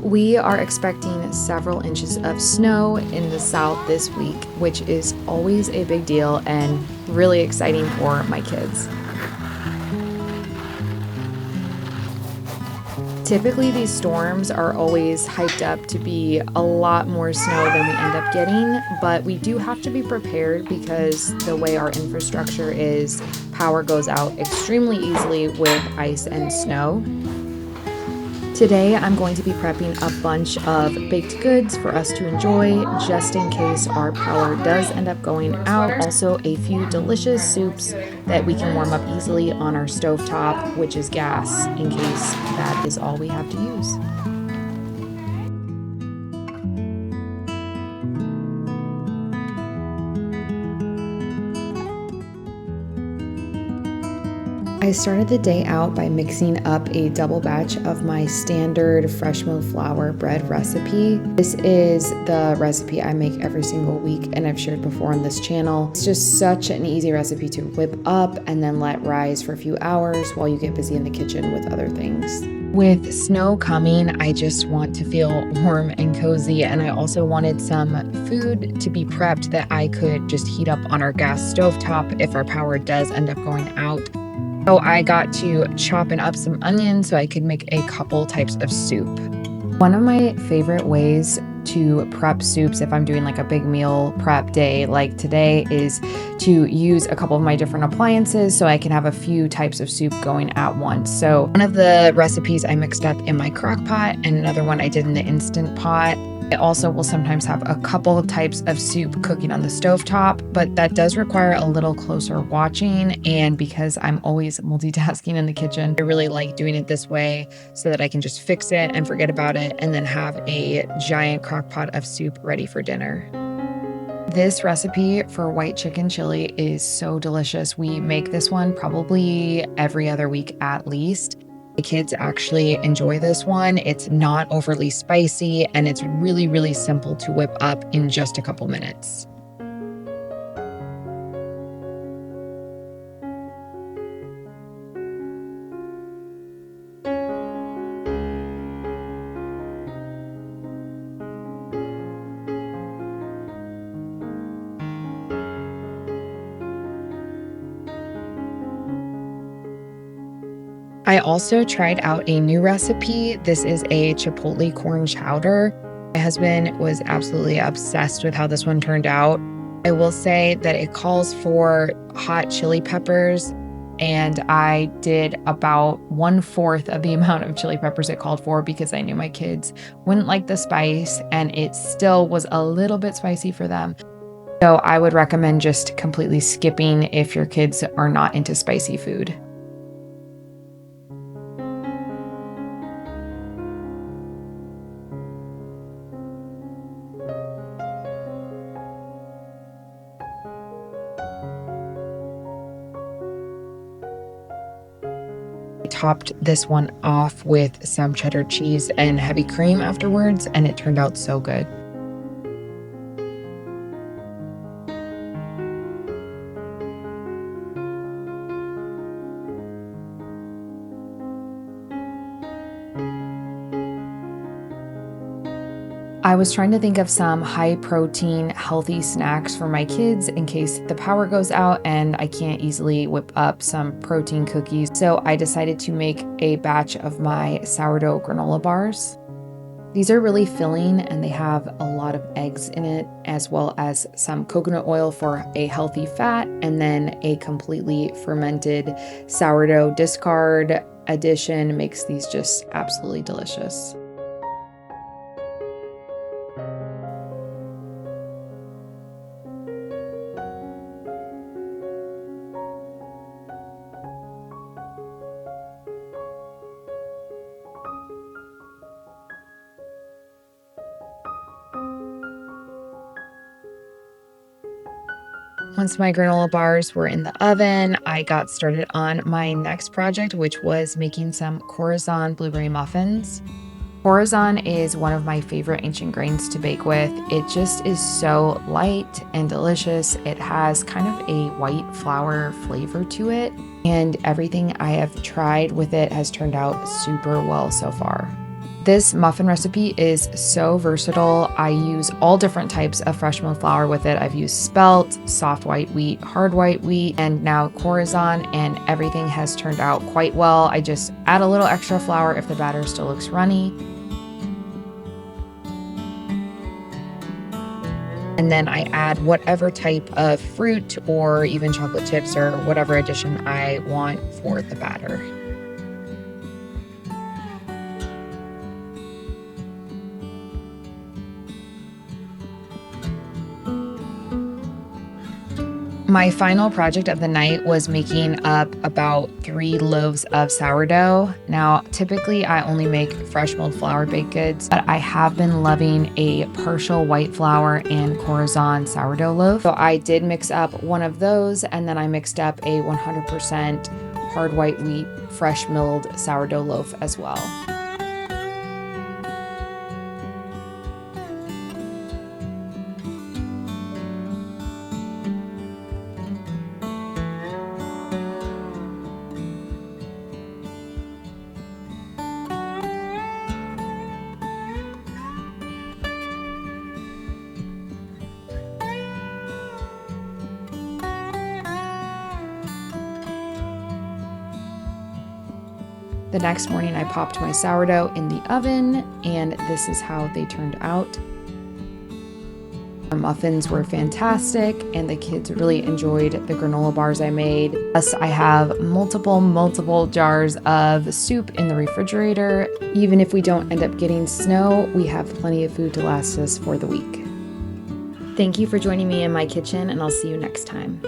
We are expecting several inches of snow in the south this week, which is always a big deal and really exciting for my kids. Typically, these storms are always hyped up to be a lot more snow than we end up getting, but we do have to be prepared because the way our infrastructure is, power goes out extremely easily with ice and snow. Today, I'm going to be prepping a bunch of baked goods for us to enjoy just in case our power does end up going out. Also, a few delicious soups that we can warm up easily on our stovetop, which is gas, in case that is all we have to use. I started the day out by mixing up a double batch of my standard fresh milled flour bread recipe. This is the recipe I make every single week and I've shared before on this channel. It's just such an easy recipe to whip up and then let rise for a few hours while you get busy in the kitchen with other things. With snow coming, I just want to feel warm and cozy, and I also wanted some food to be prepped that I could just heat up on our gas stovetop if our power does end up going out. So I got to chopping up some onions so I could make a couple types of soup. One of my favorite ways to prep soups if I'm doing like a big meal prep day like today is to use a couple of my different appliances so I can have a few types of soup going at once. So one of the recipes I mixed up in my crock pot and another one I did in the Instant Pot. I also will sometimes have a couple of types of soup cooking on the stovetop, but that does require a little closer watching. And because I'm always multitasking in the kitchen, I really like doing it this way so that I can just fix it and forget about it and then have a giant crock pot of soup ready for dinner. This recipe for white chicken chili is so delicious. We make this one probably every other week at least. The kids actually enjoy this one. It's not overly spicy and it's really, really simple to whip up in just a couple minutes. I also tried out a new recipe. This is a Chipotle corn chowder. My husband was absolutely obsessed with how this one turned out. I will say that it calls for hot chili peppers, and I did about 1/4 of the amount of chili peppers it called for because I knew my kids wouldn't like the spice, and it still was a little bit spicy for them. So I would recommend just completely skipping if your kids are not into spicy food. I topped this one off with some cheddar cheese and heavy cream afterwards, and it turned out so good. I was trying to think of some high protein, healthy snacks for my kids in case the power goes out and I can't easily whip up some protein cookies. So I decided to make a batch of my sourdough granola bars. These are really filling and they have a lot of eggs in it, as well as some coconut oil for a healthy fat, and then a completely fermented sourdough discard addition makes these just absolutely delicious. Once my granola bars were in the oven, I got started on my next project, which was making some khorasan blueberry muffins. Khorasan is one of my favorite ancient grains to bake with. It just is so light and delicious. It has kind of a white flour flavor to it, and everything I have tried with it has turned out super well so far. This muffin recipe is so versatile. I use all different types of fresh milled flour with it. I've used spelt, soft white wheat, hard white wheat, and now khorasan, and everything has turned out quite well. I just add a little extra flour if the batter still looks runny. And then I add whatever type of fruit or even chocolate chips or whatever addition I want for the batter. My final project of the night was making up about 3 loaves of sourdough. Now, typically I only make fresh milled flour baked goods, but I have been loving a partial white flour and khorasan sourdough loaf. So I did mix up one of those, and then I mixed up a 100% hard white wheat fresh milled sourdough loaf as well. The next morning I popped my sourdough in the oven, and this is how they turned out. Our muffins were fantastic, and the kids really enjoyed the granola bars I made. Plus, I have multiple jars of soup in the refrigerator. Even if we don't end up getting snow, we have plenty of food to last us for the week. Thank you for joining me in my kitchen, and I'll see you next time.